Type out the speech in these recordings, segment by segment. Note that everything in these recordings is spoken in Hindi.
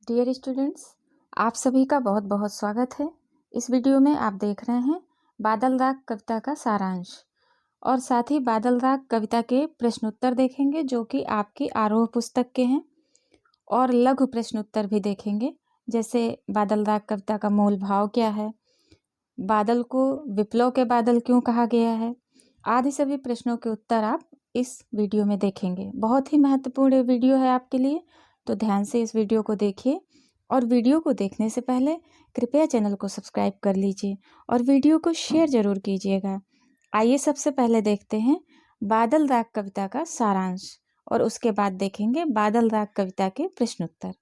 डियर स्टूडेंट्स, आप सभी का बहुत बहुत स्वागत है। इस वीडियो में आप देख रहे हैं बादल राग कविता का सारांश और साथ ही बादल राग कविता के प्रश्नोत्तर देखेंगे जो कि आपकी आरोह पुस्तक के हैं, और लघु प्रश्नोत्तर भी देखेंगे, जैसे बादल राग कविता का मूल भाव क्या है, बादल को विप्लव के बादल क्यों कहा गया है, आदि सभी प्रश्नों के उत्तर आप इस वीडियो में देखेंगे। बहुत ही महत्वपूर्ण वीडियो है आपके लिए, तो ध्यान से इस वीडियो को देखिए। और वीडियो को देखने से पहले कृपया चैनल को सब्सक्राइब कर लीजिए और वीडियो को शेयर जरूर कीजिएगा। आइए सबसे पहले देखते हैं बादल राग कविता का सारांश और उसके बाद देखेंगे बादल राग कविता के प्रश्नोत्तर।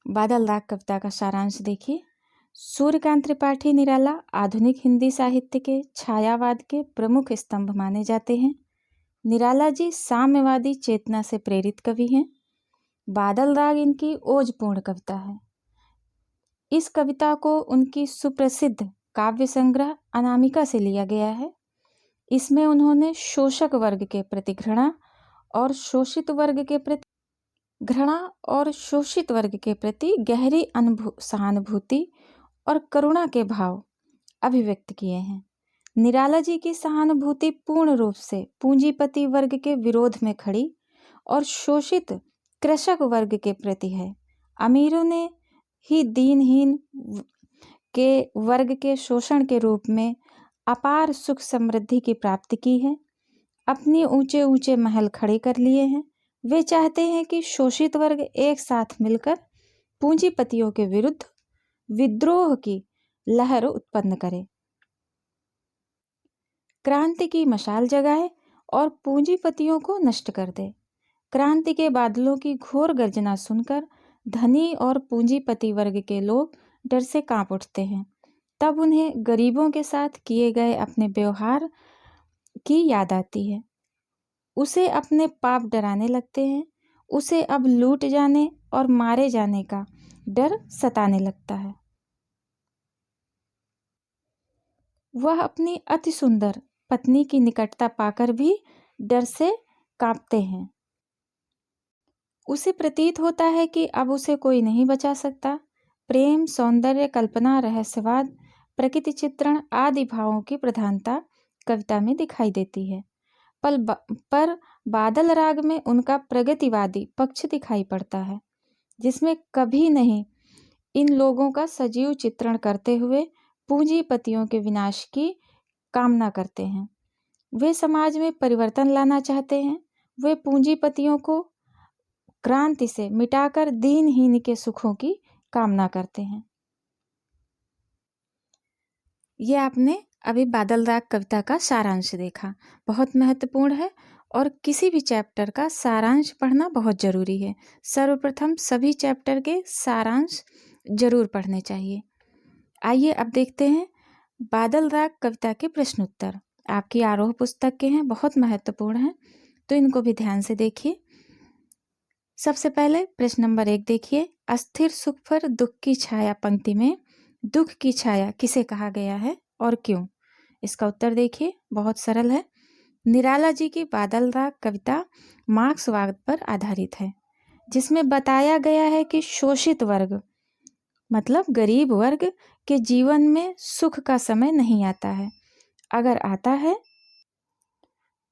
बादल राग कविता का सारांश देखिए। सूर्यकांत त्रिपाठी निराला आधुनिक हिंदी साहित्य के छायावाद के प्रमुख स्तंभ माने जाते हैं। निराला जी साम्यवादी चेतना से प्रेरित कवि हैं। बादल राग इनकी ओजपूर्ण कविता है। इस कविता को उनकी सुप्रसिद्ध काव्य संग्रह अनामिका से लिया गया है। इसमें उन्होंने शोषक वर्ग के प्रति घृणा और शोषित वर्ग के प्रति गहरी सहानुभूति और करुणा के भाव अभिव्यक्त किए हैं। निराला जी की सहानुभूति पूर्ण रूप से पूंजीपति वर्ग के विरोध में खड़ी और शोषित कृषक वर्ग के प्रति है। अमीरों ने ही दीनहीन के वर्ग के शोषण के रूप में अपार सुख समृद्धि की प्राप्ति की है। अपने ऊंचे ऊंचे महल खड़े कर लिए हैं। वे चाहते हैं कि शोषित वर्ग एक साथ मिलकर पूंजीपतियों के विरुद्ध विद्रोह की लहर उत्पन्न करे, क्रांति की मशाल जगाए और पूंजीपतियों को नष्ट कर दे। क्रांति के बादलों की घोर गर्जना सुनकर धनी और पूंजीपति वर्ग के लोग डर से कांप उठते हैं। तब उन्हें गरीबों के साथ किए गए अपने व्यवहार की याद आती है। उसे अपने पाप डराने लगते हैं। उसे अब लूट जाने और मारे जाने का डर सताने लगता है। वह अपनी अति सुंदर पत्नी की निकटता पाकर भी डर से कांपते हैं। उसे प्रतीत होता है कि अब उसे कोई नहीं बचा सकता। प्रेम, सौंदर्य, कल्पना, रहस्यवाद, प्रकृति चित्रण आदि भावों की प्रधानता कविता में दिखाई देती है। पर बादल राग में उनका प्रगतिवादी पक्ष दिखाई पड़ता है, जिसमें कभी नहीं इन लोगों का सजीव चित्रण करते हुए पूंजीपतियों के विनाश की कामना करते हैं। वे समाज में परिवर्तन लाना चाहते हैं। वे पूंजीपतियों को क्रांति से मिटाकर दीनहीन के सुखों की कामना करते हैं। ये आपने अभी बादल राग कविता का सारांश देखा। बहुत महत्वपूर्ण है और किसी भी चैप्टर का सारांश पढ़ना बहुत जरूरी है। सर्वप्रथम सभी चैप्टर के सारांश जरूर पढ़ने चाहिए। आइए अब देखते हैं बादल राग कविता के प्रश्नोत्तर। आपकी आरोह पुस्तक के हैं, बहुत महत्वपूर्ण हैं, तो इनको भी ध्यान से देखिए। सबसे पहले प्रश्न नंबर 1 देखिए। अस्थिर सुख पर दुख की छाया पंक्ति में दुख की छाया किसे कहा गया है और क्यों? इसका उत्तर देखिए, बहुत सरल है। निराला जी की बादल राग कविता मार्क्सवाद पर आधारित है, जिसमें बताया गया है कि शोषित वर्ग मतलब गरीब वर्ग के जीवन में सुख का समय नहीं आता है। अगर आता है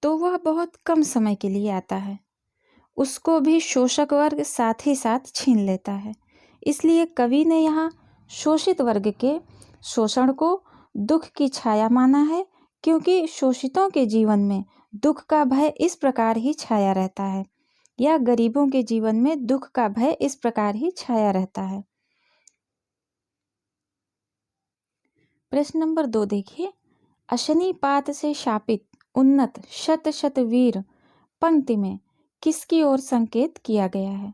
तो वह बहुत कम समय के लिए आता है। उसको भी शोषक वर्ग साथ ही साथ छीन लेता है। इसलिए कवि ने यहाँ शोषित वर्ग के शोषण को दुख की छाया माना है, क्योंकि शोषितों के जीवन में दुख का भय इस प्रकार ही छाया रहता है, या गरीबों के जीवन में दुख का भय इस प्रकार ही छाया रहता है। प्रश्न नंबर 2 देखिए। अशनीपात से शापित उन्नत शत शत वीर पंक्ति में किसकी ओर संकेत किया गया है?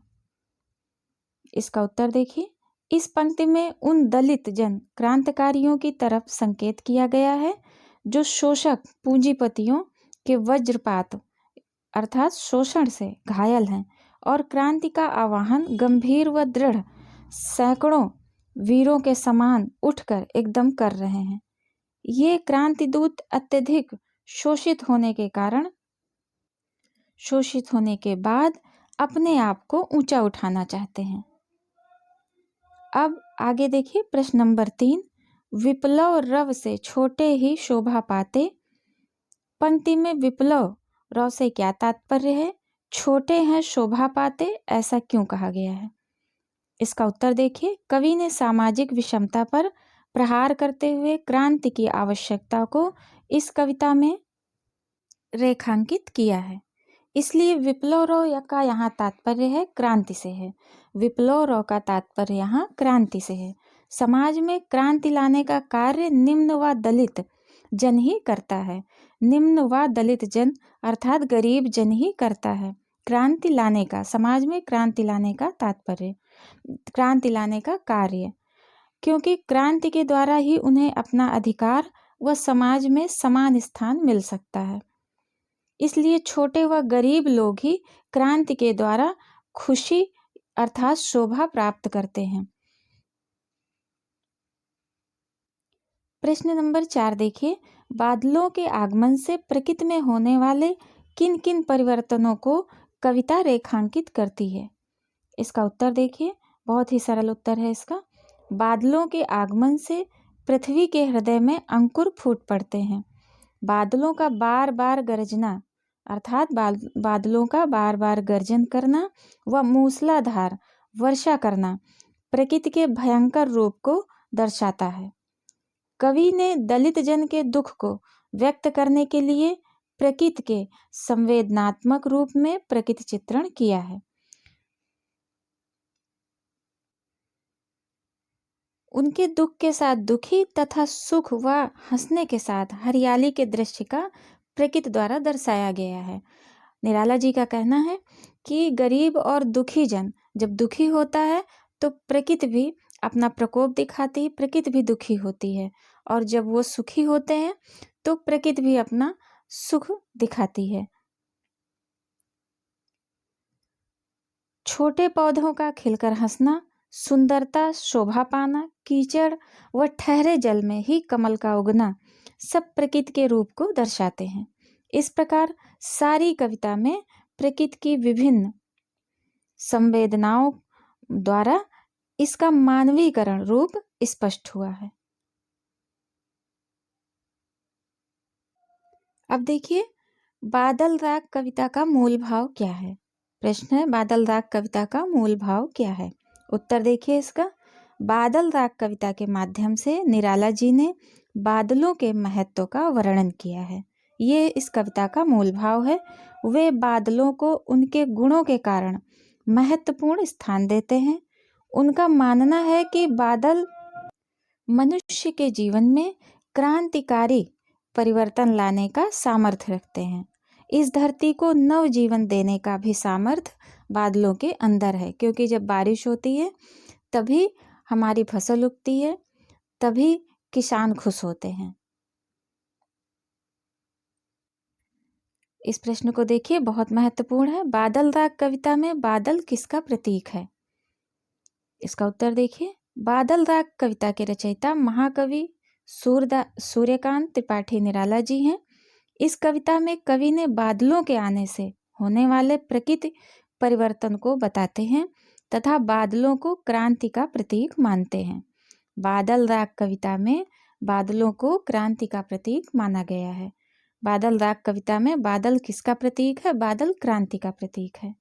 इसका उत्तर देखिए। इस पंक्ति में उन दलित जन क्रांतिकारियों की तरफ संकेत किया गया है जो शोषक पूंजीपतियों के वज्रपात अर्थात शोषण से घायल हैं और क्रांति का आह्वान गंभीर व दृढ़ सैकड़ों वीरों के समान उठकर एकदम कर रहे हैं। ये क्रांतिदूत अत्यधिक शोषित होने के बाद अपने आप को ऊंचा उठाना चाहते हैं। अब आगे देखिए प्रश्न नंबर 3, विप्लव रव से छोटे ही शोभा पाते। पंक्ति में विप्लव रव से क्या तात्पर्य है, छोटे हैं शोभा पाते, ऐसा क्यों कहा गया है? इसका उत्तर देखिए, कवि ने सामाजिक विषमता पर प्रहार करते हुए क्रांति की आवश्यकता को इस कविता में रेखांकित किया है। इसलिए विप्लव रव का यहाँ तात्पर्य है क्रांति से है। विप्लव रव का तात्पर्य यहाँ क्रांति से है। समाज में क्रांति लाने का कार्य निम्न व दलित जन ही करता है। निम्न व दलित जन अर्थात गरीब जन ही करता है। क्रांति लाने का, समाज में क्रांति लाने का तात्पर्य, क्रांति लाने का कार्य, क्योंकि क्रांति के द्वारा ही उन्हें अपना अधिकार व समाज में समान स्थान मिल सकता है। इसलिए छोटे व गरीब लोग ही क्रांति के द्वारा खुशी अर्थात शोभा प्राप्त करते हैं। प्रश्न नंबर 4 देखिए, बादलों के आगमन से प्रकृति में होने वाले किन किन परिवर्तनों को कविता रेखांकित करती है? इसका उत्तर देखिए, बहुत ही सरल उत्तर है इसका। बादलों के आगमन से पृथ्वी के हृदय में अंकुर फूट पड़ते हैं। बादलों का बार बार गरजना अर्थात बादलों का बार बार गर्जन करना व मूसलाधार वर्षा करना प्रकृति के भयंकर रूप को दर्शाता है। कवि ने दलित जन के दुख को व्यक्त करने के लिए प्रकृति के संवेदनात्मक रूप में प्रकृति चित्रण किया है। उनके दुख के साथ दुखी तथा सुख व हंसने के साथ हरियाली के दृश्य का प्रकृति द्वारा दर्शाया गया है। निराला जी का कहना है कि गरीब और दुखी जन जब दुखी होता है तो प्रकृति भी अपना प्रकोप दिखाती है, प्रकृति भी दुखी होती है, और जब वो सुखी होते हैं तो प्रकृति भी अपना सुख दिखाती है। छोटे पौधों का खिलकर हंसना, सुंदरता, शोभा पाना, कीचड़ व ठहरे जल में ही कमल का उगना सब प्रकृति के रूप को दर्शाते हैं। इस प्रकार सारी कविता में प्रकृति की विभिन्न संवेदनाओं द्वारा इसका मानवीकरण रूप स्पष्ट हुआ है। अब देखिए, बादल राग कविता का मूल भाव क्या है? प्रश्न है, बादल राग कविता का मूल भाव क्या है? उत्तर देखिए इसका, बादल राग कविता के माध्यम से निराला जी ने बादलों के महत्व का वर्णन किया है। ये इस कविता का मूल भाव है। वे बादलों को उनके गुणों के कारण महत्वपूर्ण स्थान देते हैं। उनका मानना है कि बादल मनुष्य के जीवन में क्रांतिकारी परिवर्तन लाने का सामर्थ्य रखते हैं। इस धरती को नव जीवन देने का भी सामर्थ्य बादलों के अंदर है, क्योंकि जब बारिश होती है तभी हमारी फसल उगती है, तभी किसान खुश होते हैं। इस प्रश्न को देखिए, बहुत महत्वपूर्ण है। बादल राग कविता में बादल किसका प्रतीक है? इसका उत्तर देखिए, बादल राग कविता के रचयिता महाकवि सूर्यकांत त्रिपाठी निराला जी हैं। इस कविता में कवि ने बादलों के आने से होने वाले प्रकृति परिवर्तन को बताते हैं तथा बादलों को क्रांति का प्रतीक मानते हैं। बादल राग कविता में बादलों को क्रांति का प्रतीक माना गया है। बादल राग कविता में बादल किसका प्रतीक है? बादल क्रांति का प्रतीक है।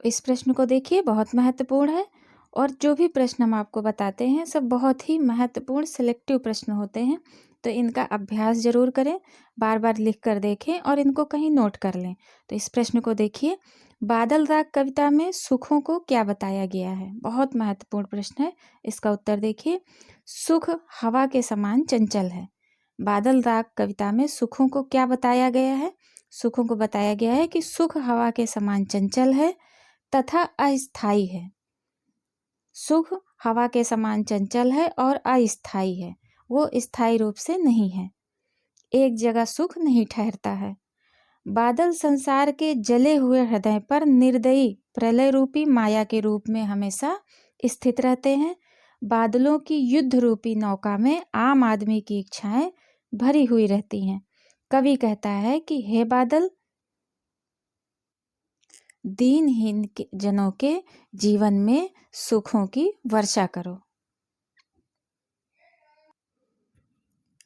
इस प्रश्न को देखिए, बहुत महत्वपूर्ण है, और जो भी प्रश्न हम आपको बताते हैं सब बहुत ही महत्वपूर्ण सिलेक्टिव प्रश्न होते हैं, तो इनका अभ्यास जरूर करें, बार बार लिख कर देखें और इनको कहीं नोट कर लें। तो इस प्रश्न को देखिए, बादल राग कविता में सुखों को क्या बताया गया है? बहुत महत्वपूर्ण प्रश्न है। इसका उत्तर देखिए, सुख हवा के समान चंचल है। बादल राग कविता में सुखों को क्या बताया गया है? सुखों को बताया गया है कि सुख हवा के समान चंचल है तथा अस्थायी है। सुख हवा के समान चंचल है और अस्थायी है, वो स्थायी रूप से नहीं है, एक जगह सुख नहीं ठहरता है। बादल संसार के जले हुए हृदय पर निर्दयी प्रलय रूपी माया के रूप में हमेशा स्थित रहते हैं। बादलों की युद्ध रूपी नौका में आम आदमी की इच्छाएं भरी हुई रहती हैं। कवि कहता है कि हे बादल, दीनहीन जनों के जीवन में सुखों की वर्षा करो।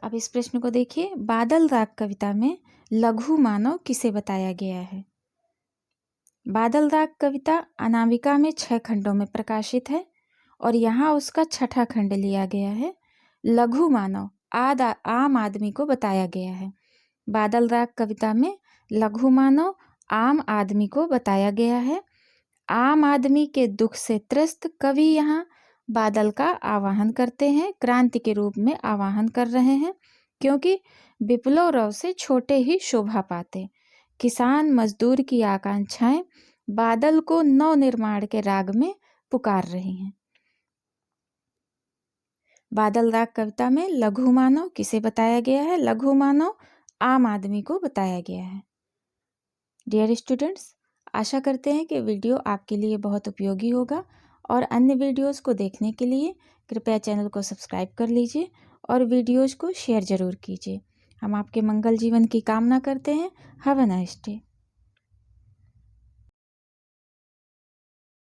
अब इस प्रश्न को देखिए, बादल राग कविता में लघु मानव किसे बताया गया है? बादल राग कविता अनामिका में 6 खंडों में प्रकाशित है और यहाँ उसका 6ठा खंड लिया गया है। लघु मानव आम आदमी को बताया गया है। बादल राग कविता में लघु मानव आम आदमी को बताया गया है। आम आदमी के दुख से त्रस्त कवि यहाँ बादल का आवाहन करते हैं, क्रांति के रूप में आवाहन कर रहे हैं, क्योंकि विप्लव रव से छोटे ही शोभा पाते। किसान मजदूर की आकांक्षाएं बादल को नवनिर्माण के राग में पुकार रही हैं। बादल राग कविता में लघु मानव किसे बताया गया है? लघु मानव आम आदमी को बताया गया है। डियर स्टूडेंट्स, आशा करते हैं कि वीडियो आपके लिए बहुत उपयोगी होगा और अन्य वीडियोस को देखने के लिए कृपया चैनल को सब्सक्राइब कर लीजिए और वीडियोस को शेयर ज़रूर कीजिए। हम आपके मंगल जीवन की कामना करते हैं। Have a nice day.